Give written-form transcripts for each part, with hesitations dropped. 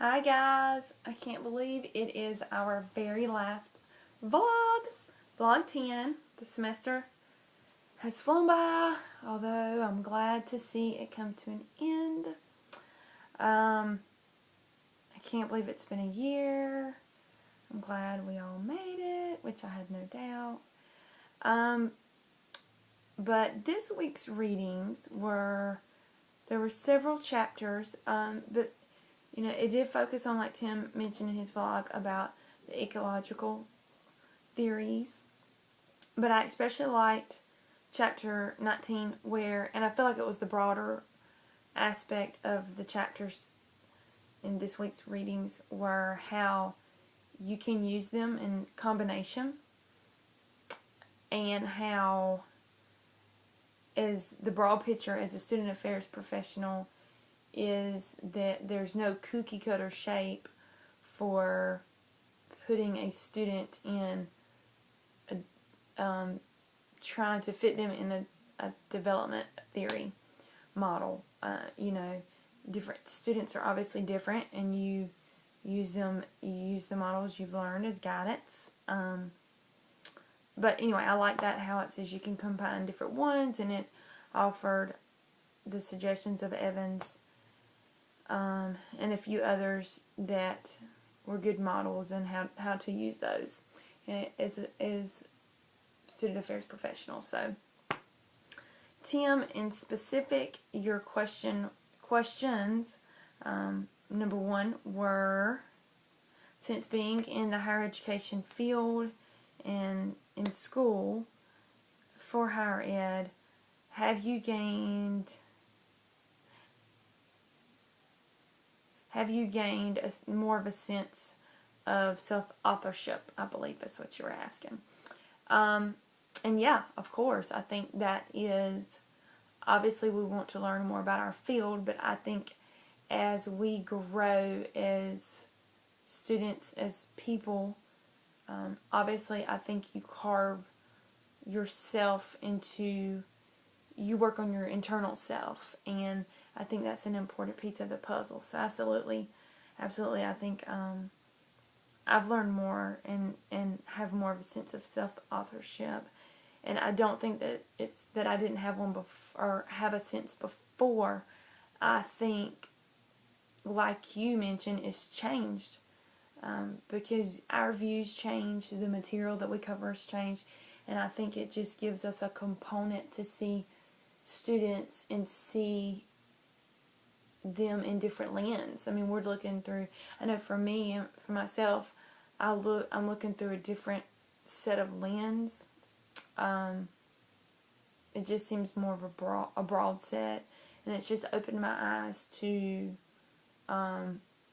Hi guys, I can't believe it is our very last vlog, vlog 10. The semester has flown by, although I'm glad to see it come to an end. I can't believe it's been a year. I'm glad we all made it, which I had no doubt. But this week's readings there were several chapters, but it did focus on, like Tim mentioned in his vlog, about the ecological theories. But I especially liked chapter 19 and I feel like it was the broader aspect of the chapters in this week's readings, were how you can use them in combination, and how, as the broad picture as a student affairs professional, is that there's no cookie cutter shape for putting a student in trying to fit them in a development theory model. Different students are obviously different, and you use the models you've learned as guidance. But anyway, I like that, how it says you can combine different ones, and it offered the suggestions of Evans and a few others that were good models, and how to use those as student affairs professionals. So, Tim, in specific, your questions, number one, were, since being in the higher education field and in school for higher ed, have you gained more of a sense of self-authorship? I believe that's what you were asking. And yeah, of course, I think that is, obviously we want to learn more about our field, but I think as we grow as students, as people, obviously I think you carve yourself into, you work on your internal self, and I think that's an important piece of the puzzle. So absolutely, I think I've learned more and have more of a sense of self-authorship. And I don't think that it's that I didn't have one before, or have a sense before. I think, like you mentioned, it's changed because our views change, the material that we cover has changed, and I think it just gives us a component to see students and see them in different lenses. I mean, we're looking through, I know for me, for myself, I'm looking through a different set of lens. It just seems more of a broad set, and it's just opened my eyes to, I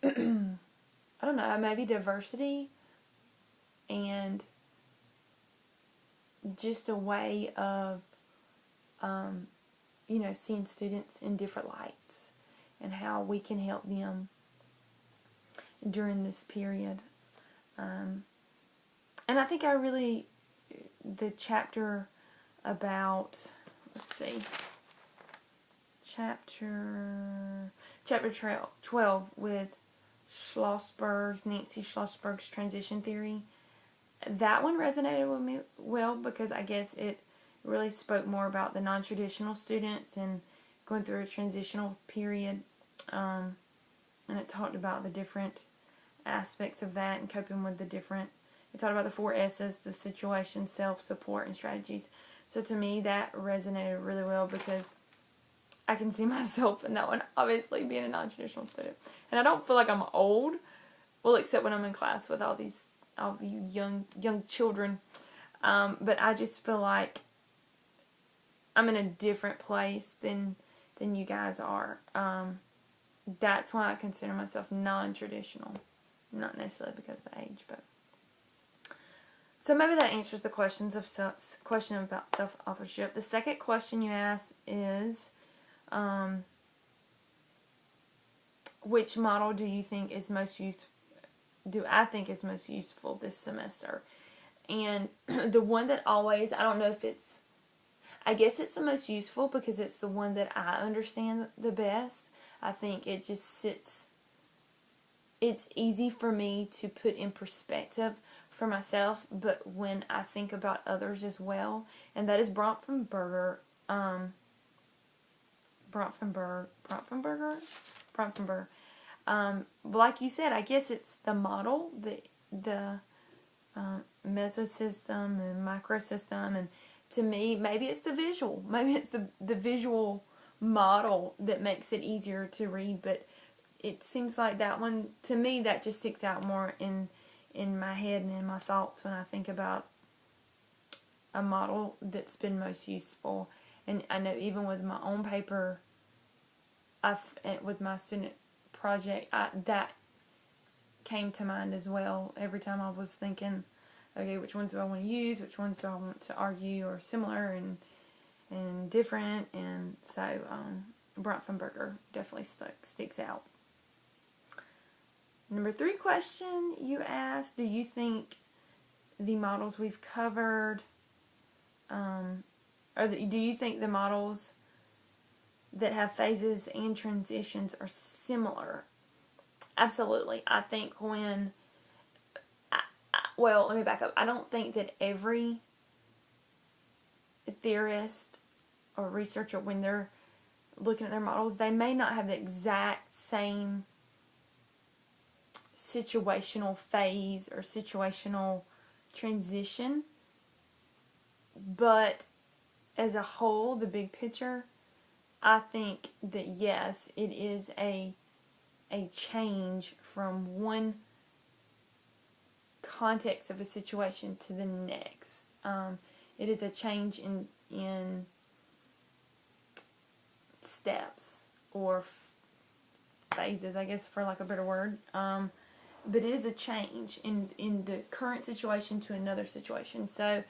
don't know, maybe diversity, and just a way of, seeing students in different lights, and how we can help them during this period. And I think the chapter about, chapter 12 with Nancy Schlossberg's transition theory, that one resonated with me well, because I guess it really spoke more about the non-traditional students and going through a transitional period, and it talked about the different aspects of that and coping with it talked about the 4 S's: the situation, self, support, and strategies. So to me, that resonated really well, because I can see myself in that one, obviously being a non-traditional student. And I don't feel like I'm old, well, except when I'm in class with all you young children. But I just feel like I'm in a different place than you guys are. That's why I consider myself non-traditional. Not necessarily because of the age, but. So maybe that answers the question about self-authorship. The second question you asked is, which model do you think is most useful this semester? And the one that always, I don't know if it's, I guess it's the most useful because it's the one that I understand the best. I think it just sits it's easy for me to put in perspective for myself, but when I think about others as well, and that is Bronfenberger, Bronfenberger. Like you said, I guess it's the model, the mesosystem and microsystem, and to me, maybe it's the visual. Maybe it's the visual model that makes it easier to read, but it seems like that one, to me, that just sticks out more in my head and in my thoughts when I think about a model that's been most useful. And I know even with my own paper, with my student project, that came to mind as well. Every time I was thinking, okay, which ones do I want to use? Which ones do I want to argue are similar and different? And so Bronfenberger definitely sticks out. Number 3 question you asked, do you think the models we've covered, do you think the models that have phases and transitions are similar? Absolutely. I think let me back up. I don't think that every theorist or researcher, when they're looking at their models, they may not have the exact same situational phase or situational transition, but as a whole, the big picture, I think that yes, it is a change from one context of a situation to the next. It is a change in steps or phases, I guess, for lack of a better word. But it is a change in the current situation to another situation. So,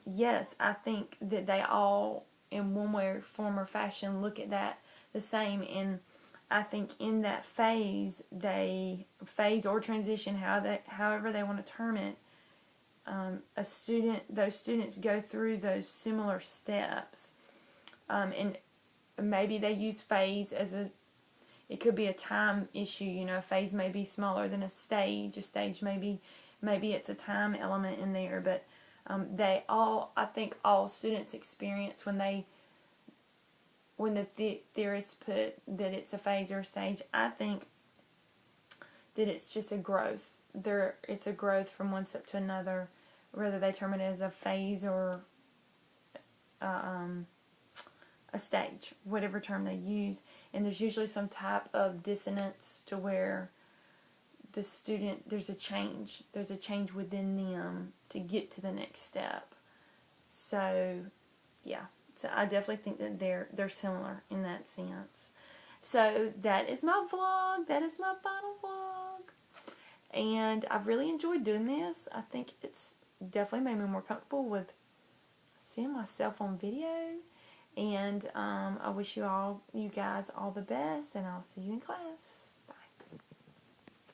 yes, I think that they all, in one way, form, or fashion, look at that the same. And I think in that phase or transition, however they want to term it, those students go through those similar steps, and maybe they use phase as it could be a time issue. A phase may be smaller than a stage. A stage maybe it's a time element in there, but I think all students experience when the theorists put that it's a phase or a stage, I think that it's just a growth. It's a growth from one step to another, whether they term it as a phase or a stage, whatever term they use. And there's usually some type of dissonance to where the student, there's a change within them to get to the next step. So, yeah. So I definitely think that they're similar in that sense. So that is my vlog. That is my final vlog. And I've really enjoyed doing this. I think it's definitely made me more comfortable with seeing myself on video. And I wish you guys all the best, and I'll see you in class.